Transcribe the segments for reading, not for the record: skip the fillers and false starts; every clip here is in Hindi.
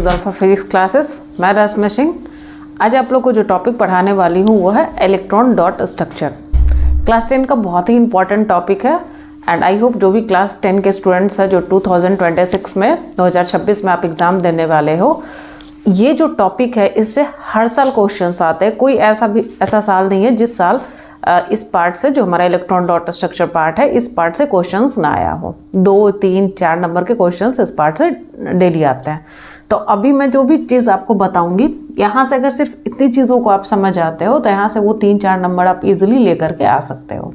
To the alpha physics classes. मैं रश्मि सिंह। आज आप लोग को जो टॉपिक पढ़ाने वाली हूँ वो है इलेक्ट्रॉन डॉट स्ट्रक्चर। क्लास 10 का बहुत ही इंपॉर्टेंट टॉपिक है एंड आई होप जो भी क्लास 10 के स्टूडेंट्स हैं जो 2026 में 2026 में आप एग्ज़ाम देने वाले हो, ये जो टॉपिक है इससे हर साल क्वेश्चंस आते हैं। कोई ऐसा साल नहीं है जिस साल इस पार्ट से, जो हमारा इलेक्ट्रॉन डॉट स्ट्रक्चर पार्ट है, इस पार्ट से क्वेश्चंस ना आया हो। 2, 3, 4 नंबर के क्वेश्चंस इस पार्ट से डेली आते हैं। तो अभी मैं जो भी चीज़ आपको बताऊंगी, यहाँ से अगर सिर्फ इतनी चीज़ों को आप समझ आते हो तो यहाँ से वो 3-4 नंबर आप इजीली लेकर के आ सकते हो।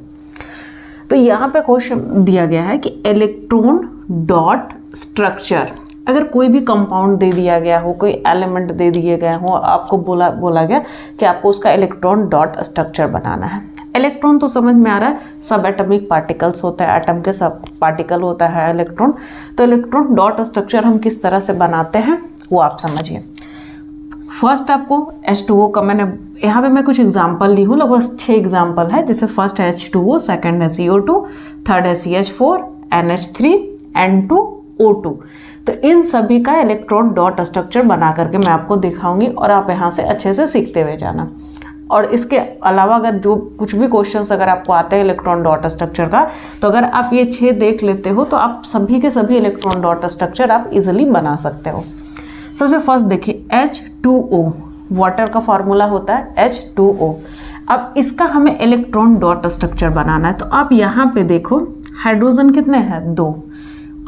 तो यहाँ पे क्वेश्चन दिया गया है कि इलेक्ट्रॉन डॉट स्ट्रक्चर, अगर कोई भी कंपाउंड दे दिया गया हो, कोई एलिमेंट दे दिए गए हो, आपको बोला गया कि आपको उसका इलेक्ट्रॉन डॉट स्ट्रक्चर बनाना है। इलेक्ट्रॉन तो समझ में आ रहा है, सब एटॉमिक पार्टिकल्स होता है, एटम के सब पार्टिकल होता है इलेक्ट्रॉन। तो इलेक्ट्रॉन डॉट स्ट्रक्चर हम किस तरह से बनाते हैं वो आप समझिए। फर्स्ट आपको H2O का, मैंने यहाँ पे मैं कुछ एग्जाम्पल ली हूँ, लगभग 6 एग्जाम्पल है, जैसे फर्स्ट है H2O, सेकेंड है CO2, थर्ड है CH4, NH3, N2, O2। तो इन सभी का इलेक्ट्रॉन डॉट स्ट्रक्चर बना करके मैं आपको दिखाऊंगी और आप यहाँ से अच्छे से सीखते हुए जाना। और इसके अलावा अगर जो कुछ भी क्वेश्चंस अगर आपको आते हैं इलेक्ट्रॉन डॉट स्ट्रक्चर का, तो अगर आप ये 6 देख लेते हो तो आप सभी के सभी इलेक्ट्रॉन डॉट स्ट्रक्चर आप इजीली बना सकते हो। सबसे फर्स्ट देखिए H2O, वाटर का फॉर्मूला होता है H2O। अब इसका हमें इलेक्ट्रॉन डॉट स्ट्रक्चर बनाना है। तो आप यहाँ पे देखो, हाइड्रोजन कितने हैं? 2।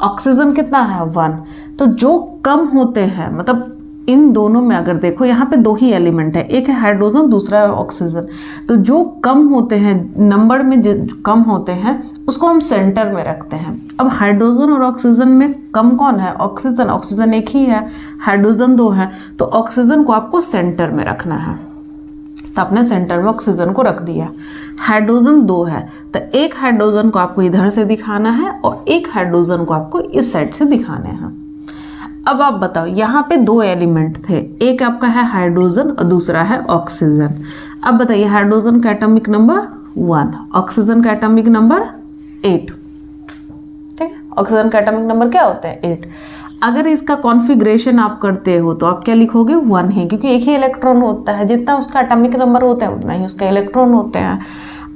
ऑक्सीजन कितना है? 1। तो जो कम होते हैं, मतलब इन दोनों में अगर देखो, यहाँ पे 2 ही एलिमेंट है, एक है हाइड्रोजन, दूसरा है ऑक्सीजन। तो जो कम होते हैं नंबर में, जो कम होते हैं उसको हम सेंटर में रखते हैं। अब हाइड्रोजन और ऑक्सीजन में कम कौन है? ऑक्सीजन। ऑक्सीजन एक ही है, हाइड्रोजन 2 है, तो ऑक्सीजन को आपको सेंटर में रखना है। तो आपने सेंटर में ऑक्सीजन को रख दिया। हाइड्रोजन 2 है, तो एक हाइड्रोजन को आपको इधर से दिखाना है और एक हाइड्रोजन को आपको इस साइड से दिखाने हैं। अब आप बताओ, यहाँ पे 2 एलिमेंट थे, एक आपका है हाइड्रोजन और दूसरा है ऑक्सीजन। अब बताइए, हाइड्रोजन का एटॉमिक नंबर 1, ऑक्सीजन का एटॉमिक नंबर 8। ठीक है, ऑक्सीजन का एटॉमिक नंबर क्या होता है? 8। अगर इसका कॉन्फ़िगरेशन आप करते हो तो आप क्या लिखोगे? 1 ही, क्योंकि एक ही इलेक्ट्रॉन होता है, जितना उसका एटॉमिक नंबर होता है उतना ही उसका इलेक्ट्रॉन होते हैं।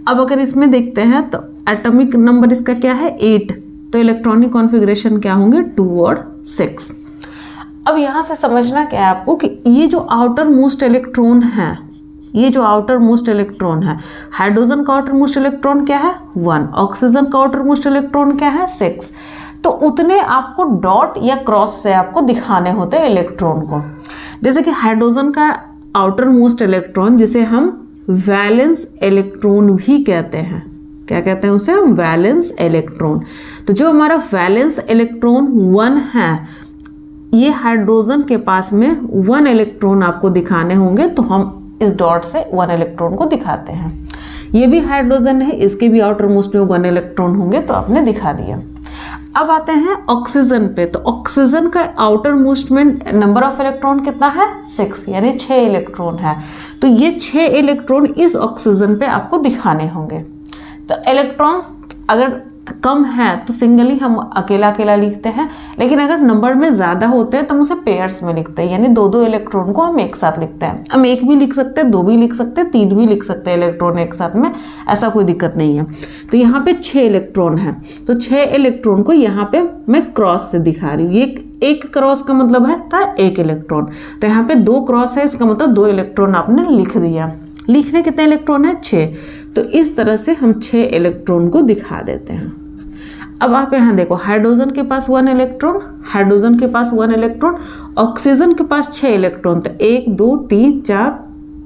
अब अगर इसमें देखते हैं तो एटॉमिक नंबर इसका क्या है? 8। तो इलेक्ट्रॉनिक कॉन्फ़िगरेशन क्या होंगे? 2 और 6। अब यहाँ से समझना क्या है आपको कि ये जो आउटर मोस्ट इलेक्ट्रॉन है, ये जो आउटर मोस्ट इलेक्ट्रॉन है, हाइड्रोजन का आउटर मोस्ट इलेक्ट्रॉन क्या है? 1। ऑक्सीजन का आउटर मोस्ट इलेक्ट्रॉन क्या है? 6। तो उतने आपको डॉट या क्रॉस से आपको दिखाने होते हैं इलेक्ट्रॉन को। जैसे कि हाइड्रोजन का आउटर मोस्ट इलेक्ट्रॉन, जिसे हम वैलेंस इलेक्ट्रॉन भी कहते हैं, क्या कहते हैं उसे? हम वैलेंस इलेक्ट्रॉन। तो जो हमारा वैलेंस इलेक्ट्रॉन 1 है, ये हाइड्रोजन के पास में 1 इलेक्ट्रॉन आपको दिखाने होंगे, तो हम इस डॉट से 1 इलेक्ट्रॉन को दिखाते हैं। ये भी हाइड्रोजन है, इसके भी आउटर मोस्ट में 1 इलेक्ट्रॉन होंगे, तो आपने दिखा दिया। अब आते हैं ऑक्सीजन पे। तो ऑक्सीजन का आउटर मोस्ट में नंबर ऑफ इलेक्ट्रॉन कितना है? 6, यानी 6 इलेक्ट्रॉन है। तो ये 6 इलेक्ट्रॉन इस ऑक्सीजन पे आपको दिखाने होंगे। तो इलेक्ट्रॉन्स अगर कम है तो सिंगली हम अकेला अकेला लिखते हैं, लेकिन अगर नंबर में ज़्यादा होते हैं तो हम उसे पेयर्स में लिखते हैं, यानी 2-2 इलेक्ट्रॉन को हम एक साथ लिखते हैं। हम 1 भी लिख सकते हैं, 2 भी लिख सकते हैं, 3 भी लिख सकते हैं इलेक्ट्रॉन एक साथ में, ऐसा कोई दिक्कत नहीं है। तो यहाँ पे 6 इलेक्ट्रॉन है, तो 6 इलेक्ट्रॉन को यहाँ पे मैं क्रॉस से दिखा रही हूँ। ये एक क्रॉस का मतलब है था 1 इलेक्ट्रॉन, तो यहाँ पे 2 क्रॉस है, इसका मतलब 2 इलेक्ट्रॉन आपने लिख दिया। लिखने कितने इलेक्ट्रॉन है? 6। तो इस तरह से हम 6 इलेक्ट्रॉन को दिखा देते हैं। अब आप यहाँ देखो, हाइड्रोजन के पास 1 इलेक्ट्रॉन, हाइड्रोजन के पास 1 इलेक्ट्रॉन, ऑक्सीजन के पास 6 इलेक्ट्रॉन। तो 1, 2, 3, 4,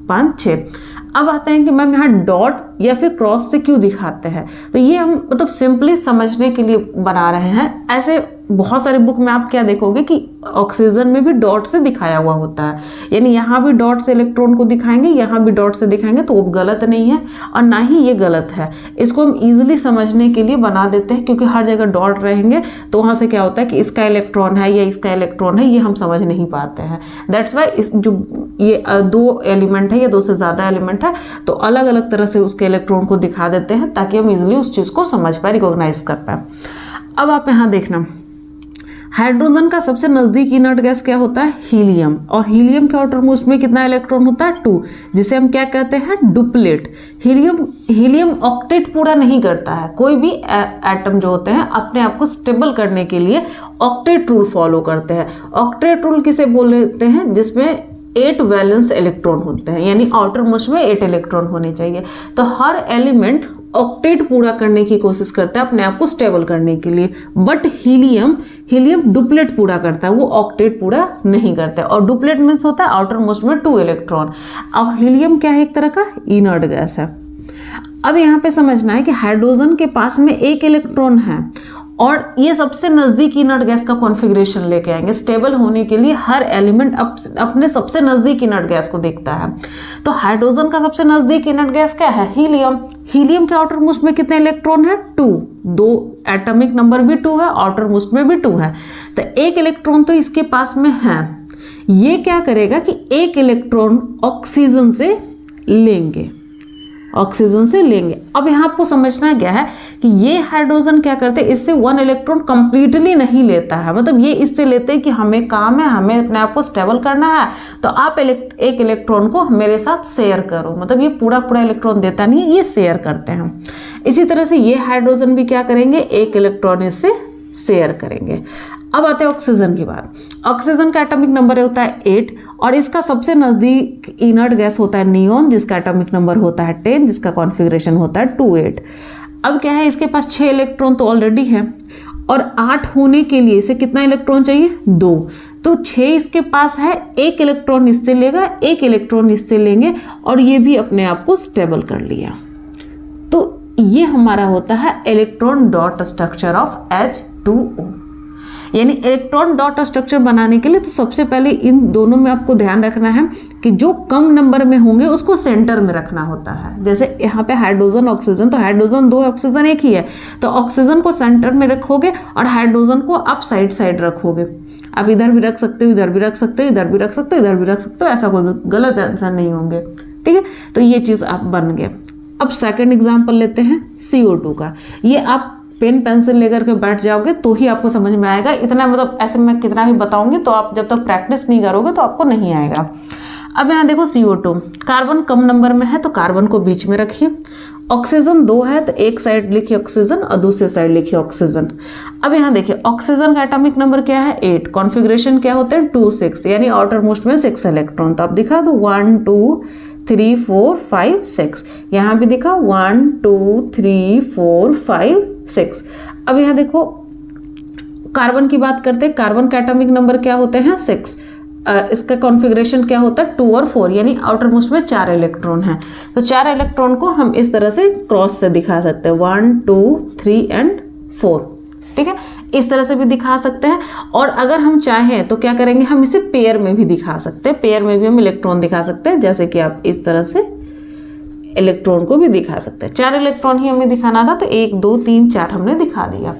5, 6। अब आते हैं कि मैम यहाँ डॉट या फिर क्रॉस से क्यों दिखाते हैं? तो ये हम मतलब सिंपली समझने के लिए बना रहे हैं। ऐसे बहुत सारे बुक में आप क्या देखोगे कि ऑक्सीजन में भी डॉट से दिखाया हुआ होता है, यानी यहाँ भी डॉट से इलेक्ट्रॉन को दिखाएंगे, यहाँ भी डॉट से दिखाएंगे, तो वो गलत नहीं है और ना ही ये गलत है। इसको हम इजीली समझने के लिए बना देते हैं, क्योंकि हर जगह डॉट रहेंगे तो वहाँ से क्या होता है कि इसका इलेक्ट्रॉन है या इसका इलेक्ट्रॉन है, ये हम समझ नहीं पाते हैं। दैट्स वाई इस जो ये 2 एलिमेंट है या 2 से ज़्यादा एलिमेंट है, तो अलग अलग तरह से उसके इलेक्ट्रॉन को दिखा देते हैं, ताकि हम इजीली उस चीज़ को समझ पाए, रिकॉग्नाइज कर पाए। अब आप यहाँ देखना, हाइड्रोजन का सबसे नजदीक इनर्ट गैस क्या होता है? हीलियम। और हीलियम के आउटर मोस्ट में कितना इलेक्ट्रॉन होता है? 2, जिसे हम क्या कहते हैं? डुप्लेट। हीलियम ऑक्टेट पूरा नहीं करता है। कोई भी एटम जो होते हैं अपने आप को स्टेबल करने के लिए ऑक्टेट रूल फॉलो करते हैं। ऑक्टेट रूल किसे बोलते हैं? जिसमें 8 वैलेंस इलेक्ट्रॉन होते हैं, यानी आउटर मोस्ट में 8 इलेक्ट्रॉन होने चाहिए। तो हर एलिमेंट ऑक्टेट पूरा करने की कोशिश करता है अपने आप को स्टेबल करने के लिए, बट हीलियम डुप्लेट पूरा करता है, वो ऑक्टेट पूरा नहीं करता है। और डुप्लेट मीन्स होता है आउटर मोस्ट में 2 इलेक्ट्रॉन। अब हीलियम क्या है? एक तरह का इनर्ट गैस है। अब यहाँ पे समझना है कि हाइड्रोजन के पास में 1 इलेक्ट्रॉन है और ये सबसे नजदीक इनर्ट गैस का कॉन्फ़िगरेशन लेके आएंगे। स्टेबल होने के लिए हर एलिमेंट अपने सबसे नजदीक इनर्ट गैस को देखता है। तो हाइड्रोजन का सबसे नजदीक इनर्ट गैस क्या है? हीलियम। हीलियम के आउटर मोस्ट में कितने इलेक्ट्रॉन है? 2। 2 एटॉमिक नंबर भी 2 है, आउटर मोस्ट में भी 2 है। तो 1 इलेक्ट्रॉन तो इसके पास में है। ये क्या करेगा कि 1 इलेक्ट्रॉन ऑक्सीजन से लेंगे, अब यहाँ आपको समझना क्या है कि ये हाइड्रोजन क्या करते हैं? इससे 1 इलेक्ट्रॉन कंप्लीटली नहीं लेता है। मतलब ये इससे लेते हैं कि हमें काम है, हमें अपने आप को स्टेबल करना है, तो आप 1 इलेक्ट्रॉन को मेरे साथ शेयर करो। मतलब ये पूरा इलेक्ट्रॉन देता नहीं है, ये शेयर करते हैं। इसी तरह से ये हाइड्रोजन भी क्या करेंगे? 1 इलेक्ट्रॉन इससे शेयर करेंगे। अब आते हैं ऑक्सीजन की बात। ऑक्सीजन का एटॉमिक नंबर होता है 8 और इसका सबसे नजदीक इनर्ट गैस होता है नियोन, जिसका एटॉमिक नंबर होता है 10, जिसका कॉन्फ़िगरेशन होता है 2-8। अब क्या है? इसके पास 6 इलेक्ट्रॉन तो ऑलरेडी है और 8 होने के लिए इसे कितना इलेक्ट्रॉन चाहिए? 2। तो 6 इसके पास है, 1 इलेक्ट्रॉन इससे लेगा, 1 इलेक्ट्रॉन इससे लेंगे और ये भी अपने आप को स्टेबल कर लिया। तो ये हमारा होता है electron dot structure of H2O। यानी इलेक्ट्रॉन डॉट स्ट्रक्चर बनाने के लिए तो सबसे पहले इन दोनों में आपको ध्यान रखना है कि जो कम नंबर में होंगे उसको सेंटर में रखना होता है। जैसे यहाँ पे हाइड्रोजन ऑक्सीजन, तो हाइड्रोजन 2 है, ऑक्सीजन 1 ही है, तो ऑक्सीजन को सेंटर में रखोगे और हाइड्रोजन को आप साइड रखोगे। आप इधर भी रख सकते हो, इधर भी रख सकते हो, इधर भी रख सकते हो, इधर भी रख सकते हो, ऐसा कोई गलत आंसर नहीं होंगे। ठीक है, तो ये चीज़ आप बन गए। अब सेकेंड एग्जाम्पल लेते हैं CO2 का। ये आप पेन पेंसिल लेकर के बैठ जाओगे तो ही आपको समझ में आएगा। इतना मतलब ऐसे मैं कितना भी बताऊंगी तो आप जब तक प्रैक्टिस नहीं करोगे तो आपको नहीं आएगा। अब यहाँ देखो CO2, कार्बन कम नंबर में है तो कार्बन को बीच में रखिए। ऑक्सीजन 2 है तो एक साइड लिखिए ऑक्सीजन और दूसरे साइड लिखिए ऑक्सीजन। अब यहाँ देखिए ऑक्सीजन का एटॉमिक नंबर क्या है? 8। कॉन्फ़िगरेशन क्या होते हैं? 2-6, यानी आउटर मोस्ट में 6 इलेक्ट्रॉन। तो आप दिखा दो 1 2 3 4 5 6। यहाँ भी दिखा 1 2 3 4 5 6। अब यहाँ देखो कार्बन की बात करते हैं। कार्बन का एटॉमिक नंबर क्या होते हैं? 6। इसका कॉन्फ़िगरेशन क्या होता है? 2 और 4, यानी आउटर मोस्ट में 4 इलेक्ट्रॉन है। तो 4 इलेक्ट्रॉन को हम इस तरह से क्रॉस से दिखा सकते हैं, 1 2 3 एंड 4। ठीक है, इस तरह से भी दिखा सकते हैं। और अगर हम चाहें तो क्या करेंगे? हम इसे पेयर में भी दिखा सकते हैं। पेयर में भी हम इलेक्ट्रॉन दिखा सकते हैं, जैसे कि आप इस तरह से इलेक्ट्रॉन को भी दिखा सकते हैं। 4 इलेक्ट्रॉन ही हमें दिखाना था तो 1 2 3 4 हमने दिखा दिया।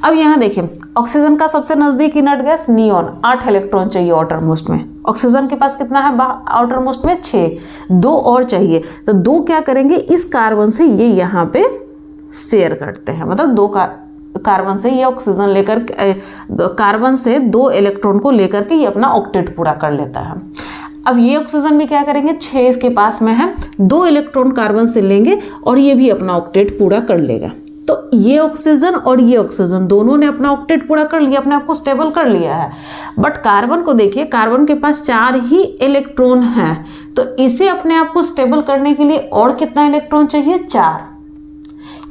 अब यहाँ देखिए ऑक्सीजन का सबसे नजदीक इनर्ट गैस नियोन, 8 इलेक्ट्रॉन चाहिए आउटर मोस्ट में। ऑक्सीजन के पास कितना है आउटर मोस्ट में? 6। 2 और चाहिए, तो 2 क्या करेंगे? इस कार्बन से ये यहाँ पे शेयर करते हैं। मतलब 2 कार्बन से ये ऑक्सीजन लेकर कार्बन से 2 इलेक्ट्रॉन को लेकर के ये अपना ऑक्टेट पूरा कर लेता है। अब ये ऑक्सीजन भी क्या करेंगे? 6 इसके पास में है, 2 इलेक्ट्रॉन कार्बन से लेंगे और ये भी अपना ऑक्टेट पूरा कर लेगा। तो ये ऑक्सीजन और ये ऑक्सीजन दोनों ने अपना ऑक्टेट पूरा कर लिया, अपने आप को स्टेबल कर लिया है। बट कार्बन को देखिए, कार्बन के पास 4 ही इलेक्ट्रॉन है, तो इसे अपने आप को स्टेबल करने के लिए और कितना इलेक्ट्रॉन चाहिए? 4।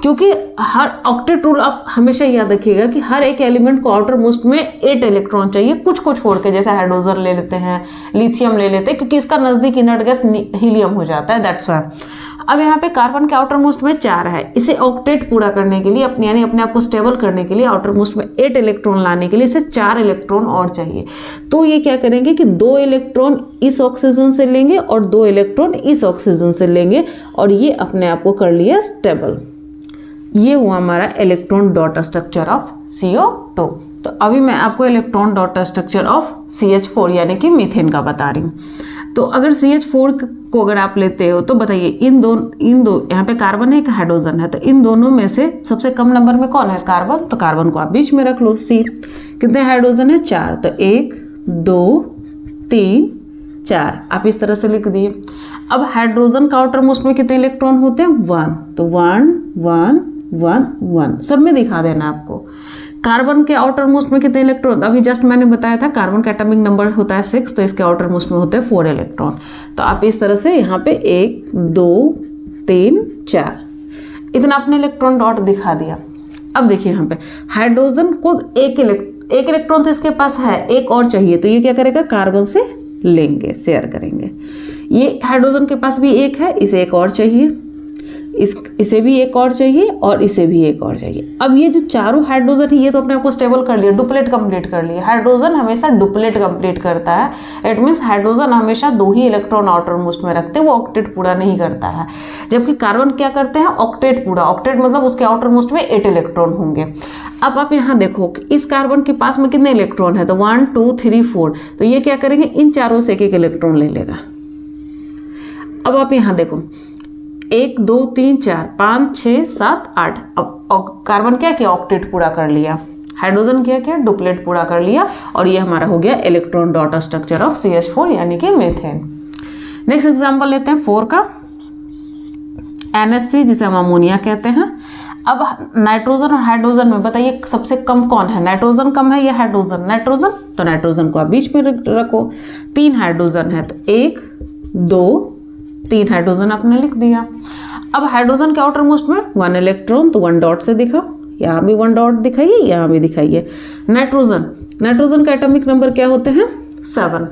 क्योंकि हर ऑक्टेट रूल आप हमेशा याद रखिएगा कि हर एक एलिमेंट को आउटर मोस्ट में 8 इलेक्ट्रॉन चाहिए, कुछ को छोड़ के। जैसे हाइड्रोजन ले लेते हैं, लिथियम ले लेते हैं, क्योंकि इसका नजदीक इनर्ट गैस हीलियम हो जाता है, दैट्स व्हाई। अब यहाँ पे कार्बन के आउटर मोस्ट में 4 है, इसे ऑक्टेट पूरा करने के लिए यानी अपने आप को स्टेबल करने के लिए आउटर मोस्ट में 8 इलेक्ट्रॉन लाने के लिए इसे 4 इलेक्ट्रॉन और चाहिए। तो ये क्या करेंगे कि 2 इलेक्ट्रॉन इस ऑक्सीजन से लेंगे और 2 इलेक्ट्रॉन इस ऑक्सीजन से लेंगे और ये अपने आप को कर लिया स्टेबल। ये हुआ हमारा electron dot structure of CO2। तो अभी मैं आपको electron dot structure of CH4 यानी कि मीथेन का बता रही हूँ। तो अगर CH4 को अगर आप लेते हो तो बताइए इन दो यहाँ पे कार्बन है, एक हाइड्रोजन है, तो इन दोनों में से सबसे कम नंबर में कौन है? कार्बन। तो कार्बन को आप बीच में रख लो C। कितने हाइड्रोजन है? 4। तो 1 2 3 4 आप इस तरह से लिख दिए। अब हाइड्रोजन का आउटर मोस्ट में कितने इलेक्ट्रॉन होते हैं? 1। तो 1 1 1 1 सब में दिखा देना आपको। कार्बन के आउटर मोस्ट में कितने इलेक्ट्रॉन? अभी जस्ट मैंने बताया था कार्बन का एटॉमिक नंबर होता है 6, तो इसके आउटर मोस्ट में होते हैं 4 इलेक्ट्रॉन। तो आप इस तरह से यहाँ पे 1 2 3 4 इतना आपने इलेक्ट्रॉन डॉट दिखा दिया। अब देखिए यहाँ पे हाइड्रोजन को एक इलेक्ट्रॉन तो इसके पास है, एक और चाहिए, तो ये क्या करेगा? कार्बन से लेंगे, शेयर करेंगे। ये हाइड्रोजन के पास भी एक है, इसे एक और चाहिए, इसे भी एक और चाहिए और इसे भी एक और चाहिए। अब ये जो चारों हाइड्रोजन है ये तो अपने आप को स्टेबल कर लिया, डुप्लेट कंप्लीट कर लिया। हाइड्रोजन हमेशा डुप्लेट कंप्लीट करता है, इट मीन्स हाइड्रोजन हमेशा 2 ही इलेक्ट्रॉन आउटर मोस्ट में रखते हैं, वो ऑक्टेट पूरा नहीं करता है। जबकि कार्बन क्या करते हैं? ऑक्टेट पूरा। ऑक्टेट मतलब उसके आउटर मोस्ट में 8 इलेक्ट्रॉन होंगे। अब आप यहाँ देखो कि इस कार्बन के पास में कितने इलेक्ट्रॉन है? तो 1 2 3 4। तो ये क्या करेंगे? इन चारों से एक इलेक्ट्रॉन ले लेगा। अब आप यहाँ देखो 1 2 3 4 5 6 7 8। अब कार्बन क्या किया? ऑक्टेट पूरा कर लिया। हाइड्रोजन क्या किया? डुप्लेट पूरा कर लिया। और ये हमारा हो गया electron dot structure of CH4 यानी कि मीथेन। नेक्स्ट एग्जांपल लेते हैं 4 का, NH3 जिसे हम अमोनिया कहते हैं। अब नाइट्रोजन और हाइड्रोजन में बताइए सबसे कम कौन है? नाइट्रोजन कम है या हाइड्रोजन? नाइट्रोजन। तो नाइट्रोजन को आप बीच में रखो। 3 हाइड्रोजन है, तो 1 2 3 हाइड्रोजन आपने लिख दिया। अब हाइड्रोजन के आउटर मोस्ट में 1 इलेक्ट्रॉन, तो 1 डॉट से दिखा, यहाँ भी 1 डॉट दिखाइए, यहाँ भी दिखाइए। नाइट्रोजन का एटॉमिक नंबर क्या होते हैं? 7।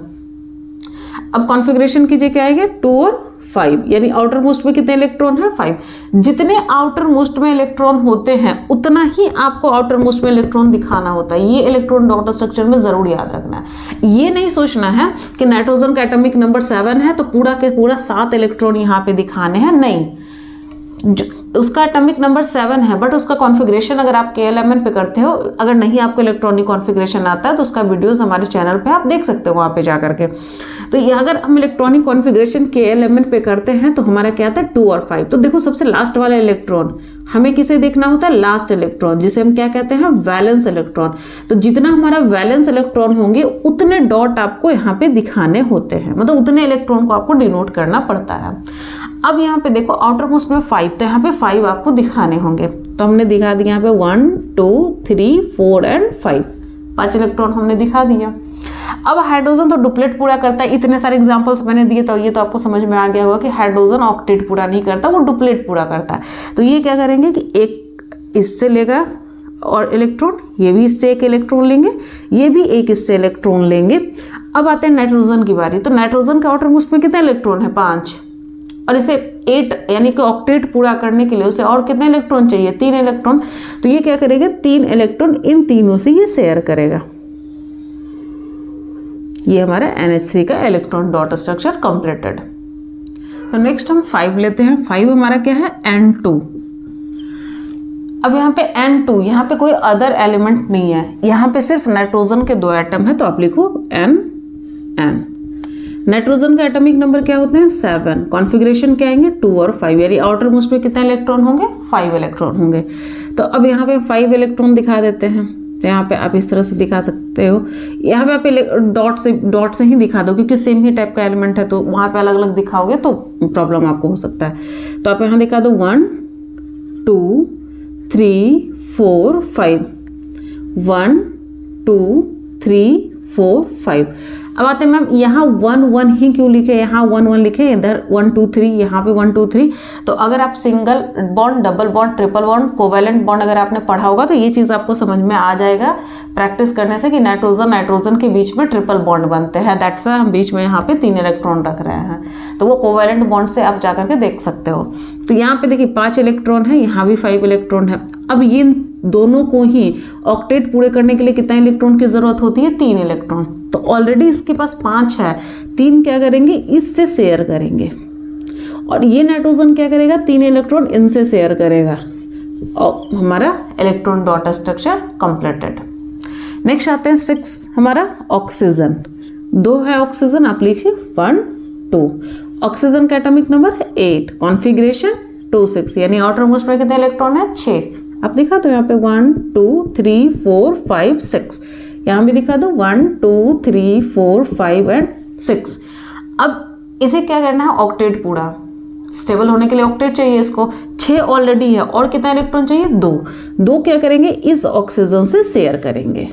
अब कॉन्फ़िगरेशन कीजिए, क्या आएगा? 2 और 5, यानी आउटर मोस्ट में कितने इलेक्ट्रॉन है? 5। जितने आउटर मोस्ट में इलेक्ट्रॉन होते हैं उतना ही आपको आउटर मोस्ट में इलेक्ट्रॉन दिखाना होता है। ये इलेक्ट्रॉन डॉट स्ट्रक्चर में जरूर याद रखना है। ये नहीं सोचना है कि नाइट्रोजन का एटॉमिक नंबर 7 है तो पूरा के पूरा 7 इलेक्ट्रॉन यहाँ पे दिखाने हैं, नहीं। उसका एटॉमिक नंबर 7 है, बट उसका कॉन्फ़िगरेशन अगर आप KLMN पे करते हो, अगर नहीं आपको इलेक्ट्रॉनिक कॉन्फ़िगरेशन आता है तो उसका वीडियोस हमारे चैनल पे आप देख सकते हो, वहाँ पे जा करके। तो ये अगर हम इलेक्ट्रॉनिक कॉन्फ़िगरेशन KLMN पे करते हैं तो हमारा क्या आता है? 2 और 5। तो देखो सबसे लास्ट वाला इलेक्ट्रॉन हमें किसे देखना होता है? लास्ट इलेक्ट्रॉन, जिसे हम क्या कहते हैं? Valence electron. तो जितना हमारा वैलेंस इलेक्ट्रॉन होंगे उतने डॉट आपको यहाँ पे दिखाने होते हैं, मतलब उतने इलेक्ट्रॉन को आपको डिनोट करना पड़ता है। अब यहाँ पे देखो आउटर मोस्ट में 5, तो यहाँ पे 5 आपको दिखाने होंगे। तो हमने दिखा दिया यहाँ पे 1 2 3 4 एंड 5, 5 इलेक्ट्रॉन हमने दिखा दिया। अब हाइड्रोजन तो डुप्लेट पूरा करता है। इतने सारे एग्जांपल्स मैंने दिए तो ये तो आपको समझ में आ गया होगा कि हाइड्रोजन ऑक्टेट पूरा नहीं करता, वो डुप्लेट पूरा करता है। तो ये क्या करेंगे कि एक इससे लेगा और इलेक्ट्रॉन, ये भी इससे एक इलेक्ट्रॉन लेंगे, ये भी एक इससे इलेक्ट्रॉन लेंगे। अब आते हैं नाइट्रोजन की बारी। तो नाइट्रोजन के आउटर मोस्ट में कितने इलेक्ट्रॉन है? 5। और इसे 8 यानी कि ऑक्टेट पूरा करने के लिए उसे और कितने इलेक्ट्रॉन चाहिए? 3 इलेक्ट्रॉन। तो ये क्या करेगा? 3 इलेक्ट्रॉन इन तीनों से ये शेयर करेगा। ये हमारा NH3 का इलेक्ट्रॉन डॉट स्ट्रक्चर कंप्लीटेड। तो नेक्स्ट हम 5 लेते हैं। 5 हमारा क्या है? N2। अब यहाँ पे N2, यहाँ पे कोई अदर एलिमेंट नहीं है, यहाँ पे सिर्फ नाइट्रोजन के 2 एटम है, तो आप लिखो N। नाइट्रोजन का एटॉमिक नंबर क्या होते हैं? 7। कॉन्फ़िगरेशन क्या आएंगे? 2 और 5, यानी आउटर मोस्ट में कितने इलेक्ट्रॉन होंगे? 5 इलेक्ट्रॉन होंगे। तो अब यहाँ पे 5 इलेक्ट्रॉन दिखा देते हैं। तो यहाँ पे आप इस तरह से दिखा सकते हो। यहाँ पे आप डॉट से ही दिखा दो, क्योंकि सेम ही टाइप का एलिमेंट है, तो वहाँ पे अलग अलग दिखाओगे तो प्रॉब्लम आपको हो सकता है। तो आप यहाँ दिखा दो 1 2 3 4 5, 1 2 3 4 5। अब आते हैं मैम यहाँ 1 1 ही क्यों लिखे? यहाँ 1 1 लिखे, इधर 1 2 3, यहाँ पे 1 2 3। तो अगर आप single bond, double bond, triple bond, covalent bond अगर आपने पढ़ा होगा तो ये चीज़ आपको समझ में आ जाएगा प्रैक्टिस करने से कि नाइट्रोजन के बीच में ट्रिपल बॉन्ड बनते हैं। दैट्स वाई हम बीच में यहाँ पे 3 इलेक्ट्रॉन रख रहे हैं। तो वो कोवैलेंट बॉन्ड से आप जाकर के देख सकते हो। तो यहाँ पे देखिए 5 इलेक्ट्रॉन है, यहाँ भी 5 इलेक्ट्रॉन है। अब ये दोनों को ही ऑक्टेट पूरे करने के लिए कितना इलेक्ट्रॉन की जरूरत होती है? 3 इलेक्ट्रॉन। तो ऑलरेडी इसके पास 5 है, 3 क्या करेंगे? इससे शेयर करेंगे। और ये नाइट्रोजन क्या करेगा? 3 इलेक्ट्रॉन इनसे शेयर करेगा और हमारा electron dot structure completed. Next आते हैं 6 हमारा ऑक्सीजन, 2 है ऑक्सीजन, आप लिखिए 1 2। ऑक्सीजन का एटॉमिक नंबर है 8, कॉन्फ़िगरेशन 2 6, यानी आउटर मोस्ट में कितने इलेक्ट्रॉन है 6। अब दिखा दो यहाँ पे 1 2 3 4 5 6, यहाँ भी दिखा दो 1 2 3 4 5 एंड 6। अब इसे क्या करना है, ऑक्टेट पूरा स्टेबल होने के लिए ऑक्टेट चाहिए इसको, 6 ऑलरेडी है और कितना इलेक्ट्रॉन चाहिए 2 क्या करेंगे, इस ऑक्सीजन से शेयर करेंगे।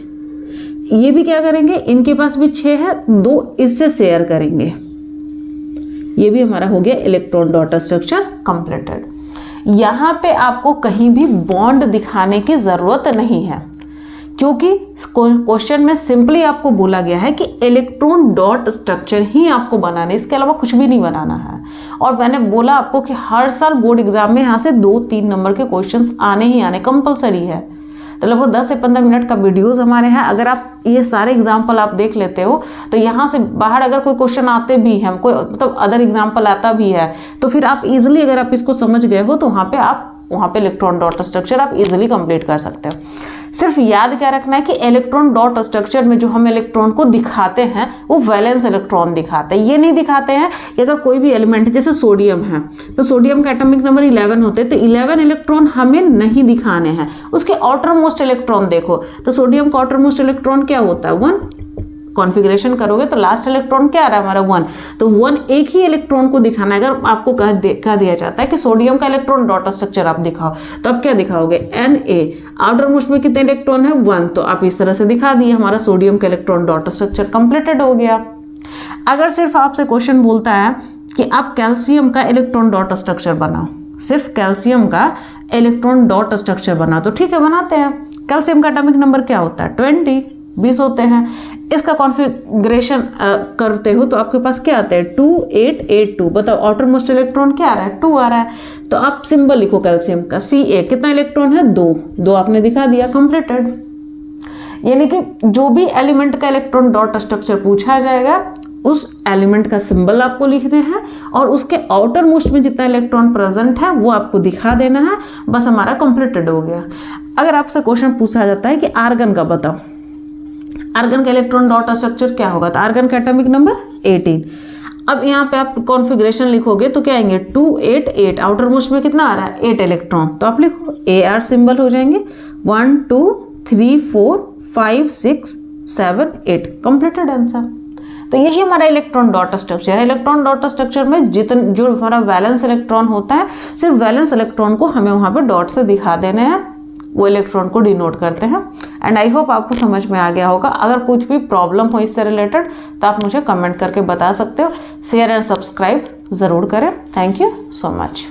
ये भी क्या करेंगे, इनके पास भी 6 है, 2 इससे शेयर करेंगे। ये भी हमारा हो गया इलेक्ट्रॉन डॉट स्ट्रक्चर कंप्लीटेड। यहाँ पे आपको कहीं भी बॉन्ड दिखाने की ज़रूरत नहीं है, क्योंकि क्वेश्चन में सिंपली आपको बोला गया है कि इलेक्ट्रॉन डॉट स्ट्रक्चर ही आपको बनाना है, इसके अलावा कुछ भी नहीं बनाना है। और मैंने बोला आपको कि हर साल बोर्ड एग्जाम में यहाँ से 2-3 नंबर के क्वेश्चंस आने ही आने कंपलसरी है। तो लगभग 10 से 15 मिनट का वीडियोस हमारे हैं, अगर आप ये सारे एग्जाम्पल आप देख लेते हो तो यहाँ से बाहर अगर कोई क्वेश्चन आते भी हैं, कोई मतलब अदर एग्जाम्पल आता भी है, तो फिर आप इजीली अगर आप इसको समझ गए हो तो वहाँ पे इलेक्ट्रॉन डॉट स्ट्रक्चर आप इजीली कंप्लीट कर सकते हो। सिर्फ याद क्या रखना है कि इलेक्ट्रॉन डॉट स्ट्रक्चर में जो हम इलेक्ट्रॉन को दिखाते हैं वो वैलेंस इलेक्ट्रॉन दिखाते हैं। ये नहीं दिखाते हैं कि अगर कोई भी एलिमेंट है, जैसे सोडियम है तो सोडियम का एटॉमिक नंबर 11 होते हैं, तो 11 इलेक्ट्रॉन हमें नहीं दिखाने हैं, उसके आउटर मोस्ट इलेक्ट्रॉन देखो। तो सोडियम का आउटर मोस्ट इलेक्ट्रॉन क्या होता है 1, कॉन्फ़िगरेशन करोगे तो लास्ट इलेक्ट्रॉन क्या आ रहा है हमारा 1, तो 1 एक ही इलेक्ट्रॉन को दिखाना है। अगर आपको कह दिया जाता है कि सोडियम का इलेक्ट्रॉन डॉट स्ट्रक्चर आप दिखाओ, तो आप क्या दिखाओगे Na, आउटर मोस्ट में कितने इलेक्ट्रॉन है 1, तो आप इस तरह से दिखा दिए, हमारा सोडियम का इलेक्ट्रॉन डॉट स्ट्रक्चर कंप्लीटेड हो गया। अगर सिर्फ आपसे क्वेश्चन बोलता है कि आप कैल्शियम का इलेक्ट्रॉन डॉट स्ट्रक्चर बनाओ, सिर्फ कैल्शियम का इलेक्ट्रॉन डॉट स्ट्रक्चर बनाओ, तो ठीक है बनाते हैं। कैल्शियम का एटॉमिक नंबर क्या होता है 20 होते हैं। इसका कॉन्फ़िगरेशन करते हो तो आपके पास क्या आता है 2 8 8 2। बताओ आउटर मोस्ट इलेक्ट्रॉन क्या आ रहा है 2 आ रहा है, तो आप सिंबल लिखो कैल्शियम का Ca, कितना इलेक्ट्रॉन है 2 आपने दिखा दिया, कंप्लीटेड। यानी कि जो भी एलिमेंट का इलेक्ट्रॉन डॉट स्ट्रक्चर पूछा जाएगा उस एलिमेंट का सिंबल आपको लिखने हैं और उसके आउटर मोस्ट में जितना इलेक्ट्रॉन प्रेजेंट है वो आपको दिखा देना है, बस हमारा कंप्लीटेड हो गया। अगर आपसे क्वेश्चन पूछा जाता है कि आर्गन का बताओ, आर्गन का इलेक्ट्रॉन डॉट स्ट्रक्चर क्या होगा, तो आर्गन का एटॉमिक नंबर 18। अब यहाँ पे आप कॉन्फ़िगरेशन लिखोगे तो क्या आएंगे 2 8 8, आउटर मोस्ट में कितना आ रहा है 8 इलेक्ट्रॉन, तो आप लिखो AR सिंबल हो जाएंगे 1 2 3 4 5 6 7 8, कंप्लीटेड आंसर। तो यही हमारा इलेक्ट्रॉन डॉट स्ट्रक्चर है। इलेक्ट्रॉन डॉट स्ट्रक्चर में जो हमारा वैलेंस इलेक्ट्रॉन होता है, सिर्फ वैलेंस इलेक्ट्रॉन को हमें वहाँ पे डॉट से दिखा देने हैं, वो इलेक्ट्रॉन को डिनोट करते हैं। एंड आई होप आपको समझ में आ गया होगा। अगर कुछ भी प्रॉब्लम हो इससे रिलेटेड तो आप मुझे कमेंट करके बता सकते हो। शेयर एंड सब्सक्राइब ज़रूर करें। Thank you so much.